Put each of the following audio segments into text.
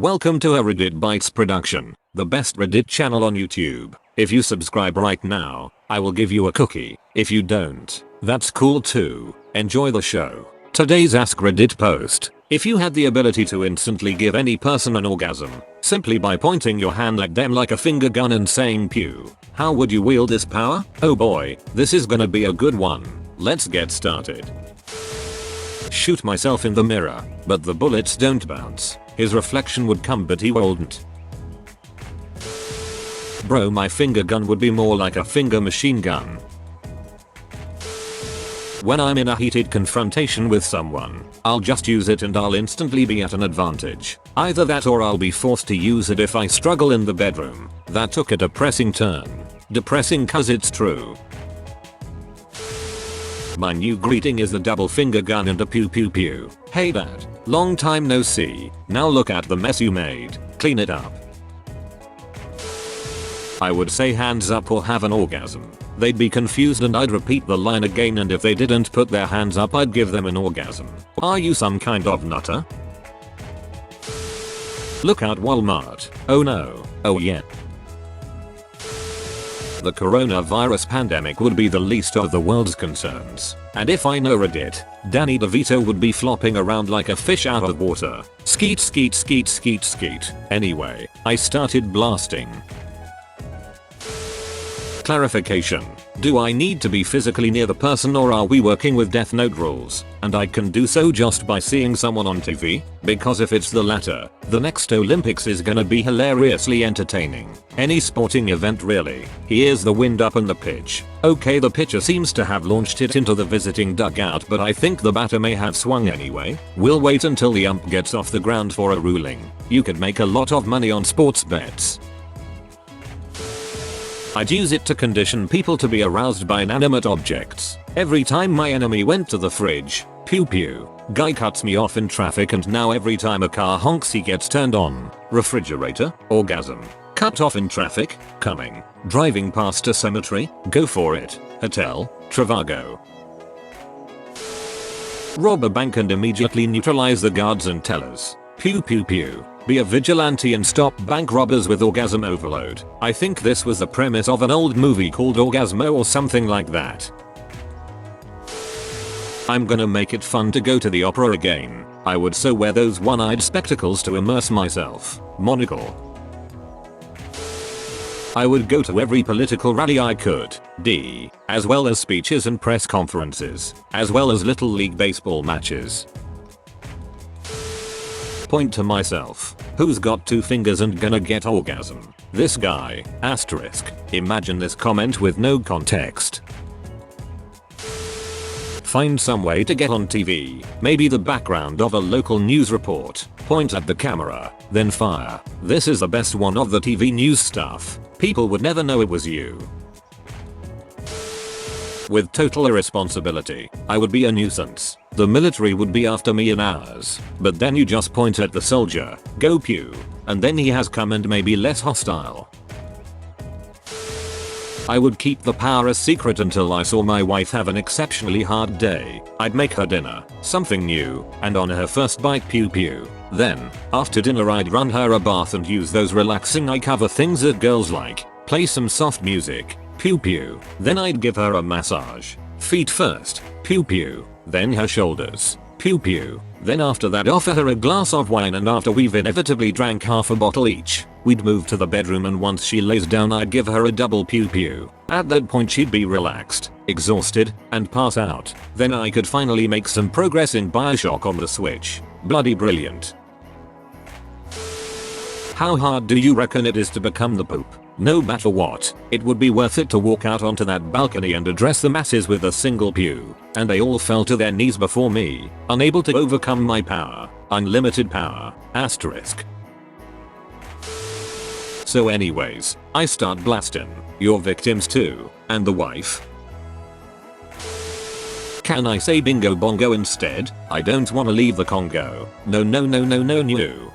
Welcome to a Reddit Bytes production, the best Reddit channel on YouTube. If you subscribe right now, I will give you a cookie. If you don't, that's cool too. Enjoy the show. Today's AskReddit post. If you had the ability to instantly give any person an orgasm, simply by pointing your hand at them like a finger gun and saying pew, how would you wield this power? Oh boy, this is gonna be a good one. Let's get started. Shoot myself in the mirror, but the bullets don't bounce. His reflection would come but he wouldn't. Bro, my finger gun would be more like a finger machine gun. When I'm in a heated confrontation with someone, I'll just use it and I'll instantly be at an advantage. Either that or I'll be forced to use it if I struggle in the bedroom. That took a depressing turn. Depressing cause it's true. My new greeting is the double finger gun and a pew pew pew. Hey dad, long time no see. Now look at the mess you made. Clean it up. I would say hands up or have an orgasm. They'd be confused and I'd repeat the line again, and if they didn't put their hands up I'd give them an orgasm. Are you some kind of nutter? Look out Walmart. Oh no. Oh yeah. The coronavirus pandemic would be the least of the world's concerns. And if I know Reddit, Danny DeVito would be flopping around like a fish out of water. Skeet skeet skeet skeet skeet. Anyway, I started blasting. Clarification. Do I need to be physically near the person or are we working with Death Note rules, and I can do so just by seeing someone on TV? Because if it's the latter, the next Olympics is gonna be hilariously entertaining. Any sporting event really. Here's the wind up and the pitch. Okay, the pitcher seems to have launched it into the visiting dugout, but I think the batter may have swung anyway. We'll wait until the ump gets off the ground for a ruling. You could make a lot of money on sports bets. I'd use it to condition people to be aroused by inanimate objects. Every time my enemy went to the fridge, pew pew. Guy cuts me off in traffic and now every time a car honks he gets turned on. Refrigerator, orgasm. Cut off in traffic, coming. Driving past a cemetery, go for it. Hotel, Trivago. Rob a bank and immediately neutralize the guards and tellers. Pew pew pew. Be a vigilante and stop bank robbers with orgasm overload. I think this was the premise of an old movie called Orgasmo or something like that. I'm gonna make it fun to go to the opera again. I would so wear those one-eyed spectacles to immerse myself. Monocle. I would go to every political rally I could. As well as speeches and press conferences. As well as Little League baseball matches. Point to myself. Who's got two fingers and gonna get orgasm? This guy. Asterisk. Imagine this comment with no context. Find some way to get on TV. Maybe the background of a local news report. Point at the camera. Then fire. This is the best one of the TV news stuff. People would never know it was you. With total irresponsibility, I would be a nuisance. The military would be after me in hours, but then you just point at the soldier, go pew, and then he has come and may be less hostile. I would keep the power a secret until I saw my wife have an exceptionally hard day. I'd make her dinner, something new, and on her first bite pew pew. Then, after dinner I'd run her a bath and use those relaxing eye cover things that girls like, play some soft music, pew pew. Then I'd give her a massage. Feet first, pew pew. Then her shoulders, pew pew. Then after that offer her a glass of wine, and after we've inevitably drank half a bottle each, we'd move to the bedroom and once she lays down I'd give her a double pew pew. At that point she'd be relaxed, exhausted, and pass out. Then I could finally make some progress in Bioshock on the Switch. Bloody brilliant. How hard do you reckon it is to become the Pope? No matter what, it would be worth it to walk out onto that balcony and address the masses with a single pew. And they all fell to their knees before me, unable to overcome my power. Unlimited power. Asterisk. So anyways, I start blasting. Your victims too. And the wife. Can I say bingo bongo instead? I don't wanna leave the Congo. No no no no no no.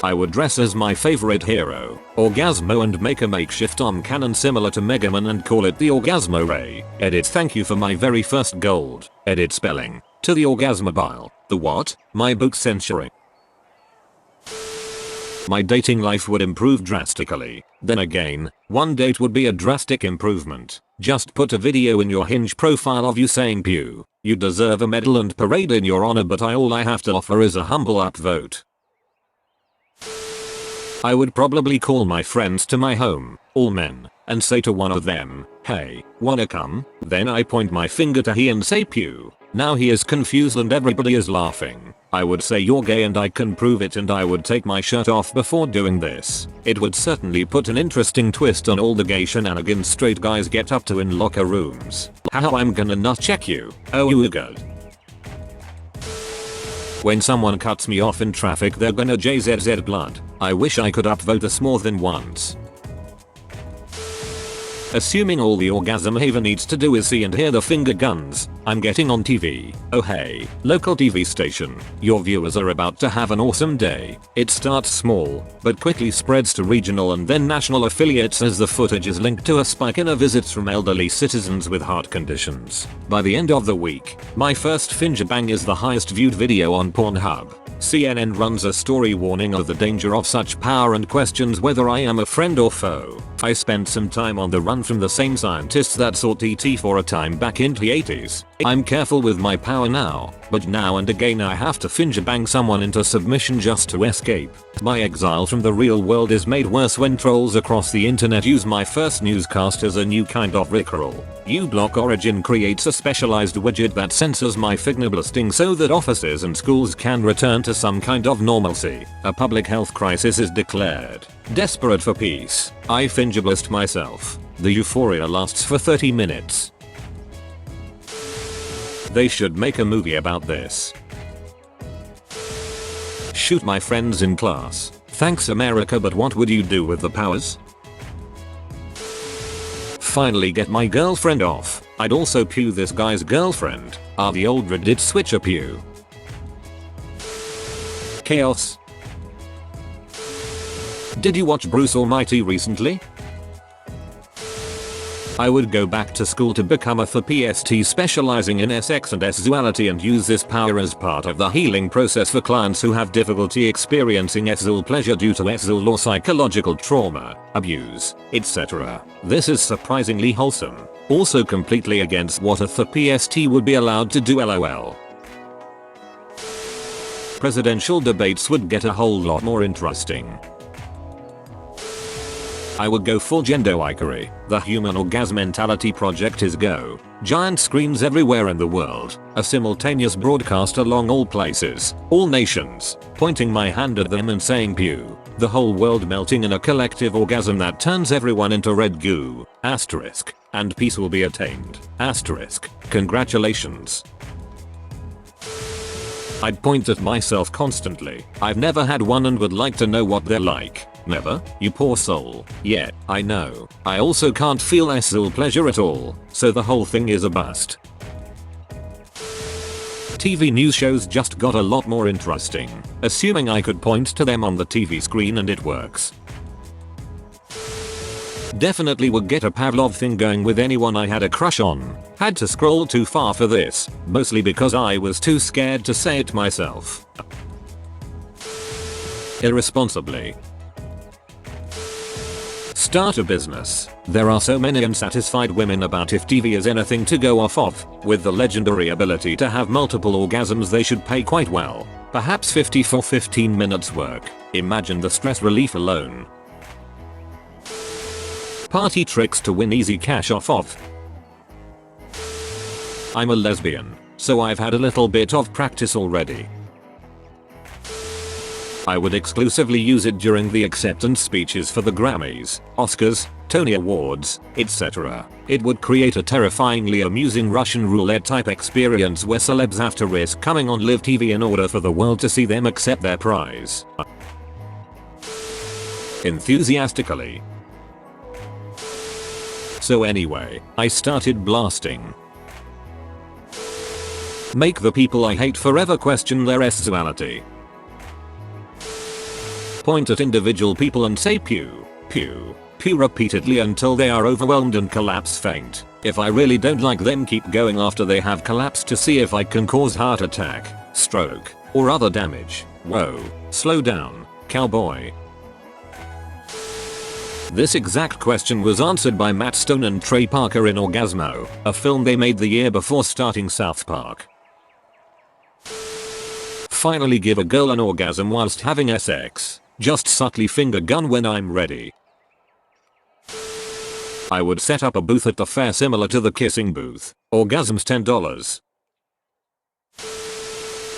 I would dress as my favorite hero, Orgasmo, and make a makeshift arm cannon similar to Mega Man and call it the Orgasmo Ray. Edit, thank you for my very first gold. Edit spelling. To the Orgasmobile. The what? My book censoring. My dating life would improve drastically. Then again, one date would be a drastic improvement. Just put a video in your Hinge profile of you saying pew. You deserve a medal and parade in your honor, but all I have to offer is a humble upvote. I would probably call my friends to my home, all men, and say to one of them, "Hey, wanna come?" Then I point my finger to he and say pew. Now he is confused and everybody is laughing. I would say you're gay and I can prove it, and I would take my shirt off before doing this. It would certainly put an interesting twist on all the gay shenanigans straight guys get up to in locker rooms. How I'm gonna nut check you? Oh, you good. When someone cuts me off in traffic, they're gonna JZZ blood. I wish I could upvote us more than once. Assuming all the orgasm haver needs to do is see and hear the finger guns, I'm getting on TV. Oh hey, local TV station, your viewers are about to have an awesome day. It starts small, but quickly spreads to regional and then national affiliates as the footage is linked to a spike in visits from elderly citizens with heart conditions. By the end of the week, my first finger bang is the highest viewed video on Pornhub. CNN runs a story warning of the danger of such power and questions whether I am a friend or foe. I spent some time on the run from the same scientists that sought ET for a time back in the 80s. I'm careful with my power now, but now and again I have to finger bang someone into submission just to escape. My exile from the real world is made worse when trolls across the internet use my first newscast as a new kind of rickroll. uBlock Origin creates a specialized widget that censors my finger blasting so that offices and schools can return to some kind of normalcy. A public health crisis is declared. Desperate for peace, I finger blast myself. The euphoria lasts for 30 minutes. They should make a movie about this. Shoot my friends in class. Thanks America, but what would you do with the powers? Finally get my girlfriend off. I'd also pew this guy's girlfriend. The old Reddit switcher pew. Chaos. Did you watch Bruce Almighty recently? I would go back to school to become a PhD specializing in sex and sexuality and use this power as part of the healing process for clients who have difficulty experiencing sexual pleasure due to sexual or psychological trauma, abuse, etc. This is surprisingly wholesome. Also completely against what a PhD would be allowed to do, lol. Presidential debates would get a whole lot more interesting. I would go full gender-ikery. The Human Orgasmentality Project is go. Giant screens everywhere in the world. A simultaneous broadcast along all places, all nations, pointing my hand at them and saying pew. The whole world melting in a collective orgasm that turns everyone into red goo. Asterisk. And peace will be attained. Asterisk. Congratulations. I'd point at myself constantly. I've never had one and would like to know what they're like. Never? You poor soul. Yeah, I know. I also can't feel sexual pleasure at all, so the whole thing is a bust. TV news shows just got a lot more interesting. Assuming I could point to them on the TV screen and it works. Definitely would get a Pavlov thing going with anyone I had a crush on. Had to scroll too far for this, mostly because I was too scared to say it myself. Irresponsibly. Start a business. There are so many unsatisfied women about if TV is anything to go off of. With the legendary ability to have multiple orgasms, they should pay quite well. Perhaps 50 for 15 minutes work. Imagine the stress relief alone. Party tricks to win easy cash off of. I'm a lesbian, so I've had a little bit of practice already. I would exclusively use it during the acceptance speeches for the Grammys, Oscars, Tony Awards, etc. It would create a terrifyingly amusing Russian roulette type experience where celebs have to risk coming on live TV in order for the world to see them accept their prize. Enthusiastically. So anyway, I started blasting. Make the people I hate forever question their sexuality. Point at individual people and say pew, pew, pew repeatedly until they are overwhelmed and collapse faint. If I really don't like them, keep going after they have collapsed to see if I can cause heart attack, stroke, or other damage. Whoa, slow down, cowboy. This exact question was answered by Matt Stone and Trey Parker in Orgasmo, a film they made the year before starting South Park. Finally give a girl an orgasm whilst having sex. Just subtly finger gun when I'm ready. I would set up a booth at the fair similar to the kissing booth. Orgasms $10.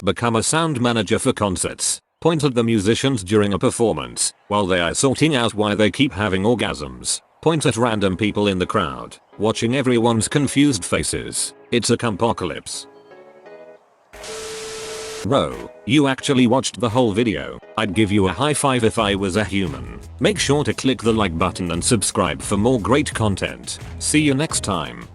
Become a sound manager for concerts. Point at the musicians during a performance while they are sorting out why they keep having orgasms. Point at random people in the crowd, watching everyone's confused faces. It's a compocalypse. Bro, you actually watched the whole video. I'd give you a high five if I was a human. Make sure to click the like button and subscribe for more great content. See you next time.